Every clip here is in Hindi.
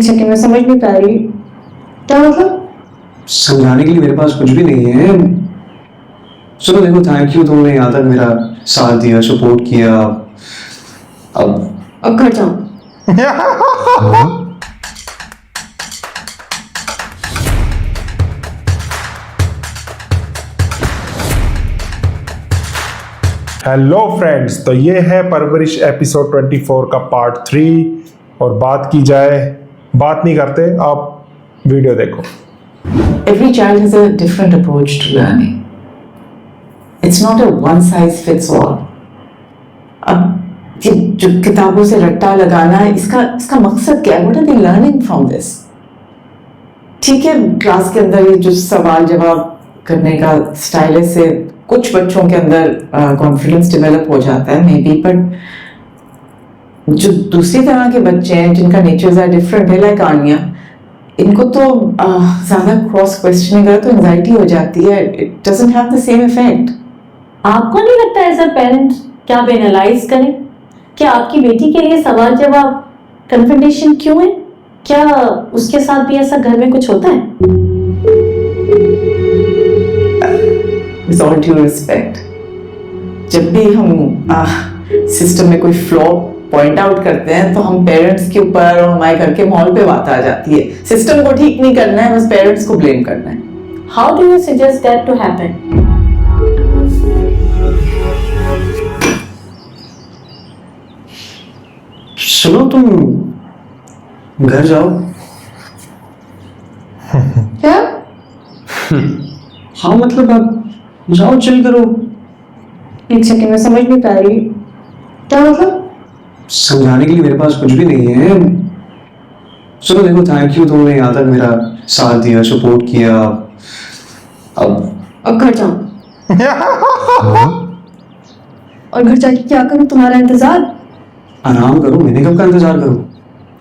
एक सेकंड में समझ नहीं पा रही क्या मतलब। समझाने के लिए मेरे पास कुछ भी नहीं है। चलो देखो, थैंक यू, तुमने यहाँ तक मेरा साथ दिया, सपोर्ट किया। अब घर जाओ। हेलो फ्रेंड्स, तो ये है परवरिश एपिसोड 24 का पार्ट 3। और बात की जाए, बात नहीं करते, आप वीडियो देखो। Every child has a different approach to learning. It's not a one size fits all. अब ये जो किताबों से रट्टा लगाना है, इसका मकसद क्या है? What are they learning from this? ठीक है, क्लास के अंदर ये जो सवाल जवाब करने का स्टाइल है, से कुछ बच्चों के अंदर कॉन्फिडेंस डेवलप हो जाता है मे बी, बट जो दूसरी तरह के बच्चे हैं जिनका नेचर है डिफरेंट है, लाइक आनिया, इनको तो ज्यादा क्रॉस क्वेश्चनिंग करो तो एंजाइटी हो जाती है। It doesn't have the same effect. आपको नहीं लगता एज अ पेरेंट क्या आप एनालाइज करें कि आपकी बेटी के लिए सवाल जवाब कन्फ्रंटेशन क्यों है? क्या उसके साथ भी ऐसा घर में कुछ होता है? With all due respect, जब भी हम सिस्टम में कोई फ्लॉ पॉइंट आउट करते हैं तो हम पेरेंट्स के ऊपर और हमारे घर के माहौल पे बात आ जाती है। सिस्टम को ठीक नहीं करना है, बस पेरेंट्स को ब्लेम करना है। How do you suggest that to happen? चलो तुम घर जाओ। क्या? हाँ मतलब आप जाओ, चिल करो। एक सेकंड में समझ नहीं पा रही क्या मतलब। समझाने के लिए मेरे पास कुछ भी नहीं है। चलो देखो, थैंक यू, तुमने यहाँ तक मेरा साथ दिया, सपोर्ट किया। अब घर जाओ। और घर जाके क्या करूं? तुम्हारा इंतजार? आराम करो। मैंने कब का इंतजार करूं?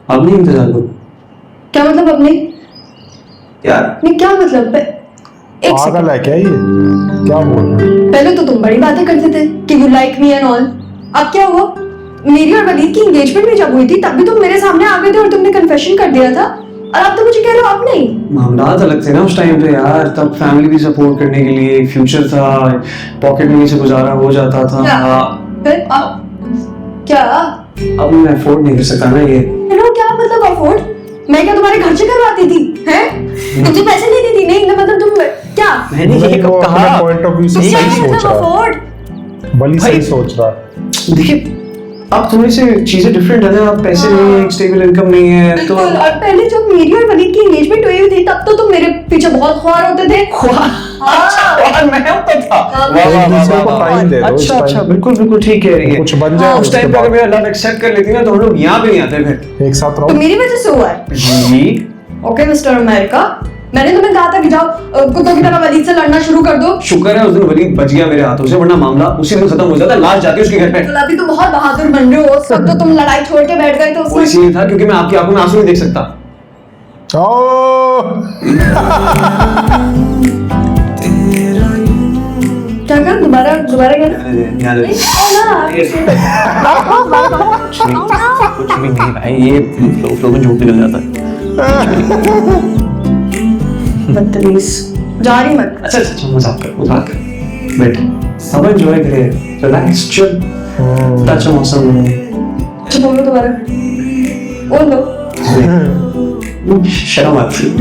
अब नहीं इंतजार करो। क्या मतलब अब नहीं? यार नहीं, क्या मतलब? एक पागल सेकंड, है क्या ये? क्या बोल रहा है? पहले तो तुम बड़ी बातें करते थे कि you like me and all. अब क्या हुआ? मेरी और वलीद की एंगेजमेंट भी जब हुई थी तब भी तुम मेरे सामने आ गए थे और तुमने कन्फेशन कर दिया था, और अब तो मुझे कह रहे हो अब नहीं। मामलात अलग थे ना उस टाइम पे यार। तब फैमिली भी सपोर्ट करने के लिए, फ्यूचर था, पॉकेट मनी से गुजारा हो जाता था। फिर अब क्या? अब मैं अफोर्ड नहीं कर सकता ना ये। क्या मतलब अफोर्ड? मैं क्या तुम्हारे घर से करवाती थी? हैं? तुझे पैसे नहीं देती? नहीं ना, मतलब तुम क्या? मैंने ये कब कहा? पॉइंट ऑफ व्यू से क्या सही सोच मतलब रहा अफोर्ड? है, बली सही सोच रहा है। देखिए, अब थोड़ी सी चीजें डिफरेंट है ना। अब पैसे नहीं है, स्टेबल इनकम नहीं है तो। बिल्कुल। और पहले जब मेरी और वलीद की एंगेजमेंट हुई थी तब तो तुम मेरे पीछे बहुत ख्वार होते थे। और मैं होता था। वाह, वाह, वाह, वाह, टाइम दे दो, अच्छा टाइम। अच्छा, बिल्कुल बिल्कुल ठीक कह रही है। कुछ बन जाए उस उसके टाइम पे अगर बाद। मेरा लव एक्सेप्ट कर लेती ना तो हम लोग यहाँ पे नहीं आते फिर। एक साथ तो रहो। मेरी वजह से हुआ है। जी ओके मिस्टर अमेरिका, मैंने तुम्हें कहा था कि जाओ कुत्तों की तरह वलीद से लड़ना शुरू कर दो। शुक्र है उस दिन वलीद बच गया मेरे हाथों से, वरना मामला उसी दिन खत्म हो जाता। लाश जाती उसके घर पे। तो अभी तुम बहुत बहादुर बन रहे हो। उस वक्त तो तुम लड़ाई छोड़ के बैठ गए थे वो उसमें। इसलिए था क्योंकि मैं आपकी आंखों में आंसू नहीं देख सकता। क्या कर? दोबारा दोबारा क्या? ध्यान दे। कुछ भी नहीं भाई, ये फ्लो में झूठ निकल जाता है। बदतमीज, जा रही मत। अच्छा अच्छा, मजाक कर बैठ, सब एंजॉय करे, रिलैक्स, चिल। अच्छा मौसम है। अच्छा बोलो दोबारा, बोलो। शर्म आती है।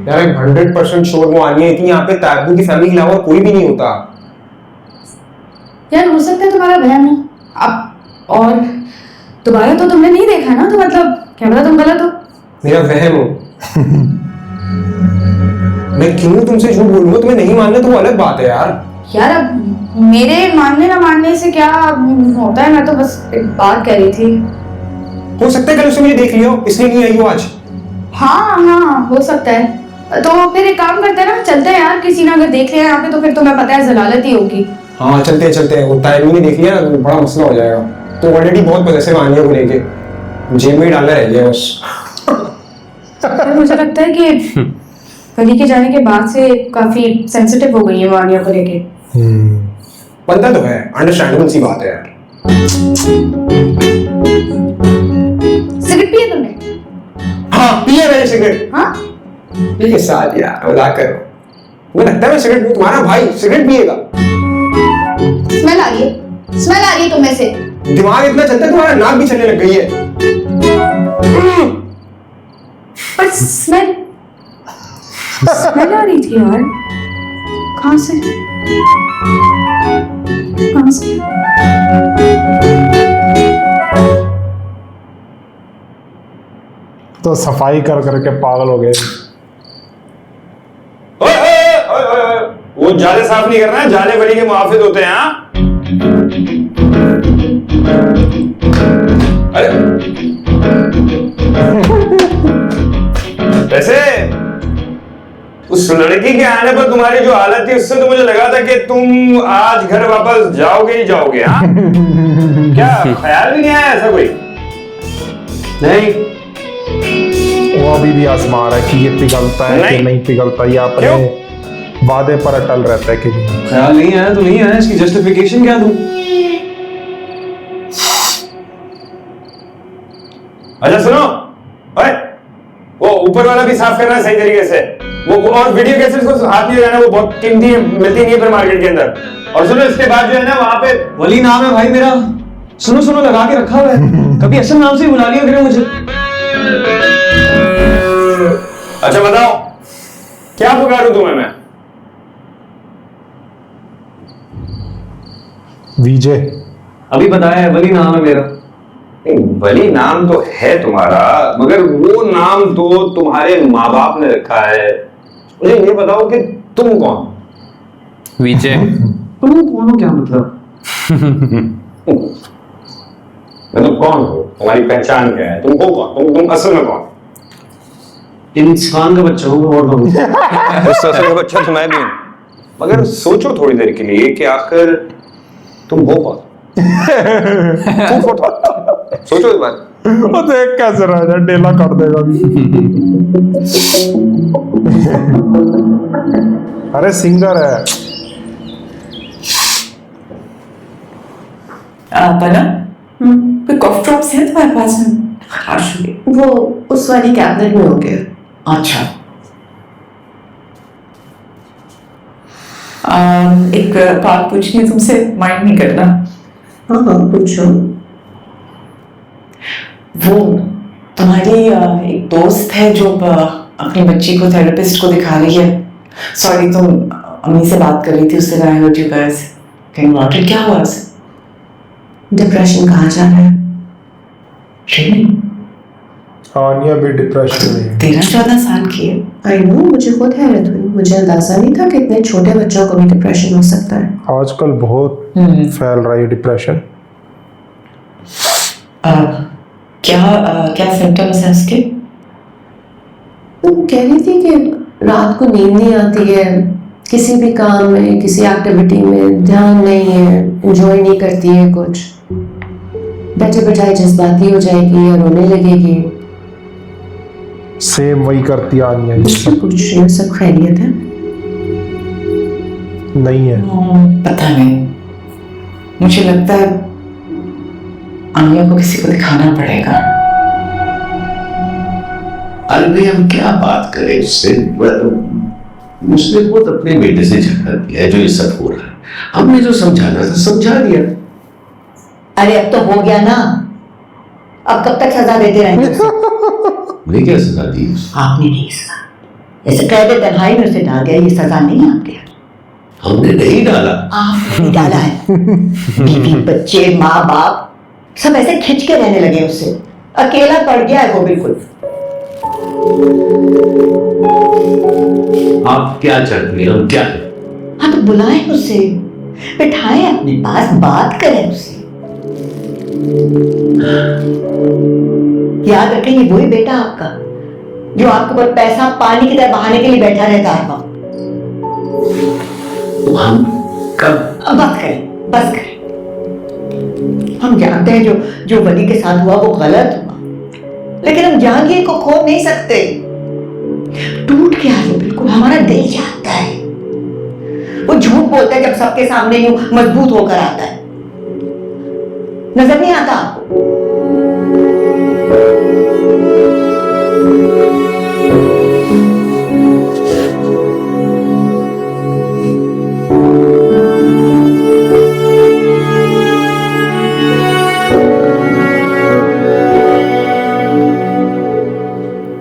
यार 100% श्योर वो आनी है कि यहाँ पे ताबू की फैमिली के अलावा कोई भी नहीं होता। यार हो सकता है तुम्हारा वहम हो। अब और दोबारा तो तुमने नहीं देखा ना, तो मतलब क्या पता तुम गलत हो। मेरा वहम हो। मैं क्यों तुमसे झूठ बोलूंगा? तुम्हें नहीं मानना तो वो अलग बात है यार। यार अब मेरे मानने ना मानने से क्या होता है? मैं तो बस एक बात कह रही थी। हो सकता है कल उसने मुझे देख लिया हो, इसलिए नहीं आई हो आज। हाँ हो सकता है। तो फिर एक काम करते हैं ना, चलते हैं यार। किसी ने अगर देख लिया यहाँ पे तो फिर तुम्हें पता है जलालत ही होगी। हाँ चलते हैं। वो टाइम नहीं देख लिया ना, बड़ा मसला हो जाएगा। तो ऑलरेडी बहुत पजेसिव आनिया को लेके जेब में डालना रह गया बस। मुझे लगता है कि वली के जाने के बाद से काफी सेंसिटिव हो गई है वानिया को लेके। बनता तो है, अंडरस्टैंडेबल सी बात है यार। सिगरेट पिए तुमने? हाँ पिए मैंने सिगरेट। हाँ? ठीक है साथ यार मजाक कर रहा हूँ। मुझे लगता है मैं सिगरेट पीऊँ, तुम्हारा भाई सिगरेट पिएगा। स्मेल आ रही है, स्मेल आ रही है तुम में से। दिमाग इतना चलता है तुम्हारा नाक भी चलने लग गई है। पर स्मेल स्मेल आ रही थी यार। कहाँ से? कहाँ से? तो सफाई कर करके पागल हो गए। ओए, ओए, ओए, ओए, ओए, वो जाले साफ नहीं करना है, जाले बली के मुहाफिज होते हैं। हाँ अरे वैसे उस लड़की के आने पर तुम्हारी जो हालत थी उससे तो मुझे लगा था कि तुम आज घर वापस जाओगे ही जाओगे। हाँ क्या ख्याल भी नहीं आया ऐसा कोई? नहीं, वो अभी भी आजमा रहा है कि ये पिघलता है कि नहीं। नहीं पिघलता, या अपने वादे पर अटल रहता है कि नहीं। ख्याल नहीं आया तो नहीं आया, इसकी जस्टिफिकेशन क्या दूं? अच्छा सुनो, ओए, वो ऊपर वाला भी साफ करना है सही तरीके से। वो और वीडियो कैसेट्स को हाथ नहीं लगाना, वो बहुत कीमती है, मिलती नहीं है फिर मार्केट के अंदर। और सुनो इसके बाद जो है ना वहां पे वली नाम है भाई मेरा, सुनो सुनो लगा के रखा हुआ है, कभी असम नाम से ही बुला लिया करो मुझे। अच्छा बताओ क्या पुकारूं तुम्हें मैं? विजय। अभी बताया है, वली नाम है मेरा। वली नाम तो है तुम्हारा, मगर वो नाम तो तुम्हारे माँ बाप ने रखा है। मुझे ये बताओ कि तुम कौन? विजय। तुम कौन हो क्या मतलब? मतलब कौन हो, तुम्हारी पहचान क्या है, तुम हो कौन, तुम असल में कौन? इंसान का बच्चा हूँ और कौन? उस असल का बच्चा तो मैं भी हूं, मगर सोचो थोड़ी देर के लिए कि आखिर तुम हो कौन? सोचो इस बात। वो देख कैसे रह जाए, डेला कर देगा भी। अरे सिंगर है। बना कोई कॉफ ड्रॉप्स है तुम्हारे पास में? हर्ष वो उस वाली कैबिनेट में होंगे। अच्छा। एक बात पूछनी है तुमसे, माइंड नहीं करना। हाँ हाँ पूछो। वो तुम्हारी एक दोस्त है जो अपनी बच्ची को थेरेपिस्ट को दिखा रही है। सॉरी, तुम अम्मी से बात कर रही थी, उससे आई हर्ड यू गाइस कहीं वाटर। क्या हुआ उसे? डिप्रेशन कहाँ जा रहा है? आनिया भी डिप्रेशन में है। 13-14 साल की है। आई नो, मुझे खुद हैरत हुई, मुझे अंदाजा नहीं था कि इतने छोटे बच्चों को भी डिप्रेशन हो सकता है। आजकल बहुत फैल रहा है डिप्रेशन। क्या सिम्टम्स हैं उसके? वो कह रही थी कि रात को नींद नहीं आती है, किसी भी काम में, किसी एक्टिविटी में ध्यान नहीं है, एंजॉय नहीं करती है कुछ, बैठे बैठाए जज्बाती हो जाएगी या रोने लगेगी। सेम वही करती है आनिया। मुझसे पूछ रही हूँ सब खैरियत है? नहीं है। पता नहीं, मुझे लगता है आनिया को किसी को दिखाना पड़ेगा। अरे हम क्या बात करें उससे, उसने खुद अपने बेटे से झगड़ा किया है जो ये सब हो रहा है। हमने जो समझाना था समझा दिया। अरे अब तो हो गया ना, अब कब तक सजा देते रहेंगे उसे? मुझे क्या सजा दी? आपने नहीं सजा, जैसे कैद तन्हाई में उसे डाल दिया, ये सजा नहीं आपके। हमने नहीं डाला। आपने नहीं डाला है। बीवी बच्चे माँ बाप सब ऐसे खिंच के रहने लगे उससे, अकेला पड़ गया है वो बिल्कुल। आप क्या चाहते हैं, हम क्या करें? हाँ तो बुलाएं उसे, बिठाएं अपने पास, बात करें उससे। याद रखें ये वही बेटा आपका जो आपके ऊपर पैसा पानी की तरह बहाने के लिए बैठा रहता है। तो हम कब? अब बस करें, बस करें। हम जानते हैं जो वली के साथ हुआ वो गलत हुआ, लेकिन हम जहांगीर को खो नहीं सकते। टूट गया है बिल्कुल, हमारा दिल चाहता है। वो झूठ बोलता है जब सबके सामने यूं मजबूत होकर आता है। नजर नहीं आता आपको?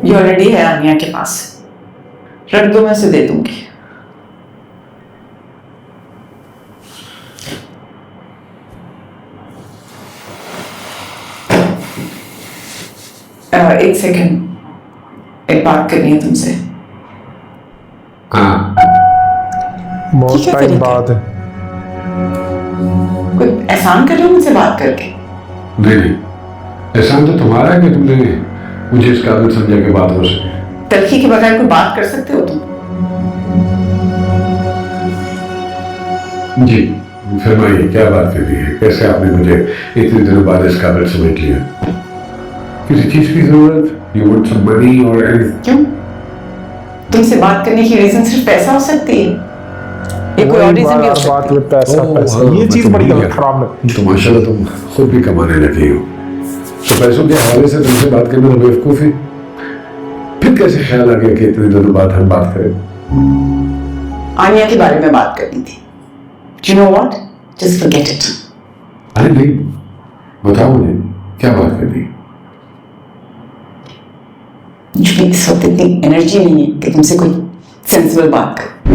ये ऑलरेडी है आनिया के पास, रख दो, मैं उसे दे दूंगी। एक सेकंड, एक बात करनी है तुमसे। हाँ, बहुत ठीक है, टाइम फिर बाद है। कोई एहसान कर लो मुझसे बात करके। नहीं, एहसान तो तुम्हारा है कि तुमने मुझे इस काबिल समझा के बात हो सके। तलखी के बगैर कोई बात कर सकते हो तुम? जी, फरमाइए, क्या बात करनी है? कैसे आपने मुझे इतने दिनों बाद इस काबिल समझ लिया? किसी चीज की जरूरत? You want some money or anything? क्यों? तुमसे बात करने की रीजन सिर्फ पैसा हो सकती है? ये कोई और रीजन भी हो सकती है? बात में पैसा ओह, पैसा, हाँ, ये मैं चीज तो बड़ी भूल गया। खराब लगती तो माशाल्लाह तुम खुद भी कमाने लगी हो, तो पैसों के हवाले से तुमसे बात करना तो बेवकूफी। फिर कैसे ख्याल आ गया कि इतने दिनों बाद हम बात करें? आनिया के बारे में बात करनी थी। Do you know what? Just forget it. अरे नहीं, बताओ मुझे क्या बात करनी है? मुझे इस वक्त इतनी एनर्जी नहीं है कि तुमसे कोई सेंसिबल बात कर।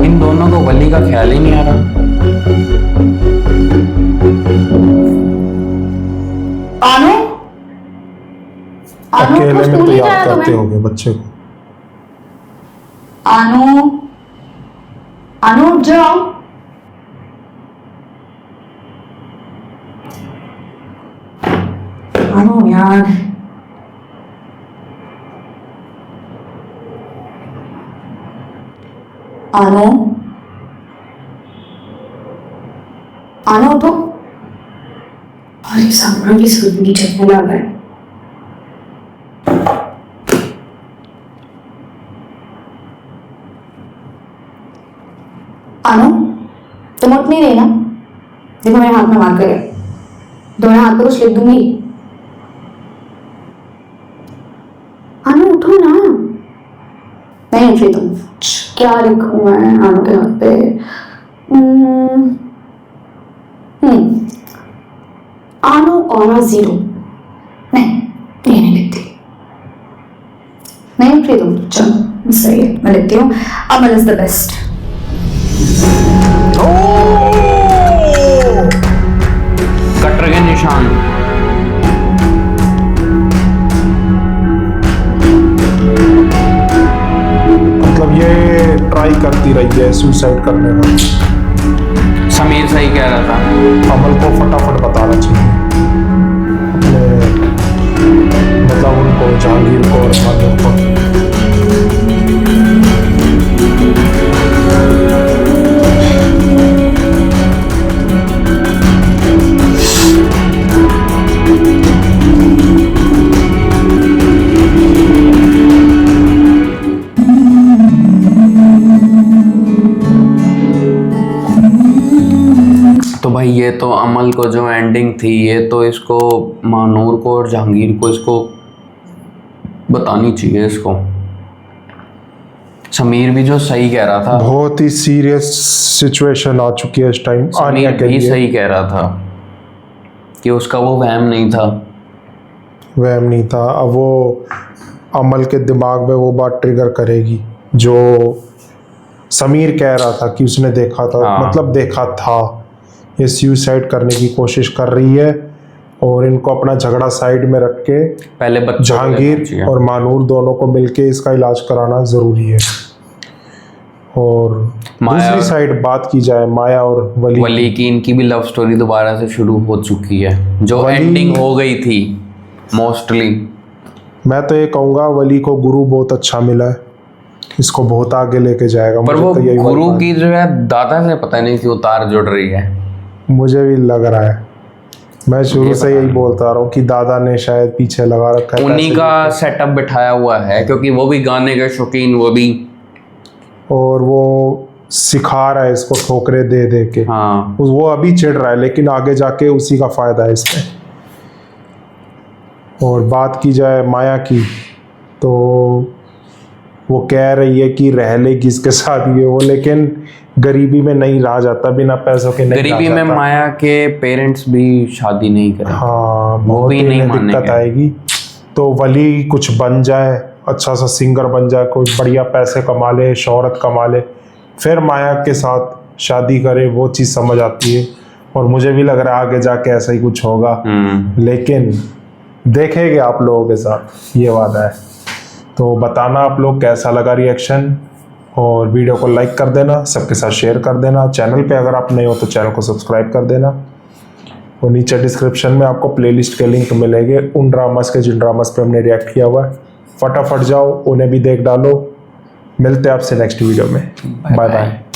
इन दोनों को वली का ख्याल ही नहीं आ रहा। आनो, आनो अकेले को में स्कूल तो नहीं याद जाया करते तुम्हें? होगे बच्चे को। आनो, आनो उठ जाओ। आनो यार, आनो, आनो उठो। अरे सामने भी स्कूल की चलने लगा है। आनो, तुम उठ नहीं रही ना? देखो मेरे हाथ में मार्कर है, दोनों हाथ पर कुछ लिख दूंगी। आनो उठो ना। नहीं उठ रही तुम? क्या लिखूं मैं आनो के हाथ पे? आनो और 0। नहीं, ये नहीं लिखती। नहीं उठ रही तुम? चलो सही है, मैं लिखती हूँ। अमल इज द बेस्ट। कटर के निशान। मतलब ये ट्राई करती रही है सुसाइड करने का। समीर सही कह रहा था। अमल को फटाफट बताना चाहिए अपने, मतलब उनको, जहांगीर को और मानव को। तो भाई ये तो अमल को जो एंडिंग थी, ये तो इसको मानूर को और जहांगीर को इसको बतानी चाहिए इसको। समीर भी जो सही कह रहा था, बहुत ही सीरियस सिचुएशन आ चुकी है इस टाइम आनिया समीर के भी लिए। सही कह रहा था कि उसका वो वहम नहीं था। वहम नहीं था। अब वो अमल के दिमाग में वो बात ट्रिगर करेगी जो समीर कह रहा था कि उसने देखा था। हाँ। मतलब देखा था। ये सुसाइड करने की कोशिश कर रही है और इनको अपना झगड़ा साइड में रख के पहले बच्चों को देखना जहांगीर चाहिए। और मानूर दोनों को मिलके इसका इलाज कराना ज़रूरी है। और माया दूसरी और- साइड बात की जाए माया और वली वली की, इनकी भी लव स्टोरी दोबारा से शुरू हो चुकी है, जो वली- एंडिंग हो गई थी मोस्टली। मैं तो ये कहूँगा वली को गुरु बहुत अच्छा मिला है, इसको बहुत आगे लेके जाएगा। पर मुझे वो तो यही गुरु लगता है। की जो है दादा से पता नहीं क्यों तार जुड़ रही है। मुझे भी लग रहा है मैं शुरू से यही बोलता रहा हूँ कि दादा ने शायद पीछे लगा रखा है उन्हीं पैसे का सेटअप बिठाया हुआ है, क्योंकि वो भी गाने के शौकीन, वो भी। और वो सिखा रहा है इसको ठोकरे दे दे के। हाँ, वो अभी चिढ़ रहा है, लेकिन आगे जाके उसी का फायदा है इसमें। और बात की जाए माया की, तो वो कह रही है कि रह लेगी इसके साथ ये वो, लेकिन गरीबी में नहीं रहा जाता, बिना पैसों के नहीं गरीबी रहा में जाता। माया के पेरेंट्स भी शादी नहीं करेंगे। हाँ, वो बहुत भी ही नहीं इन्हें मानेंगे। दिक्कत आएगी। तो वली कुछ बन जाए, अच्छा सा सिंगर बन जाए, कोई बढ़िया पैसे कमा ले, शोहरत कमा ले, फिर माया के साथ शादी करे, वो चीज़ समझ आती है। और मुझे भी लग रहा है आगे जाके ऐसा ही कुछ होगा, लेकिन देखेंगे आप लोगों के साथ, ये वादा है। तो बताना आप लोग कैसा लगा रिएक्शन, और वीडियो को लाइक कर देना, सबके साथ शेयर कर देना। चैनल पे अगर आप नए हो तो चैनल को सब्सक्राइब कर देना। और नीचे डिस्क्रिप्शन में आपको प्लेलिस्ट के लिंक मिलेंगे उन ड्रामास के जिन ड्रामास पे हमने रिएक्ट किया हुआ है। फटाफट जाओ, उन्हें भी देख डालो। मिलते हैं आपसे नेक्स्ट वीडियो में। Bye bye.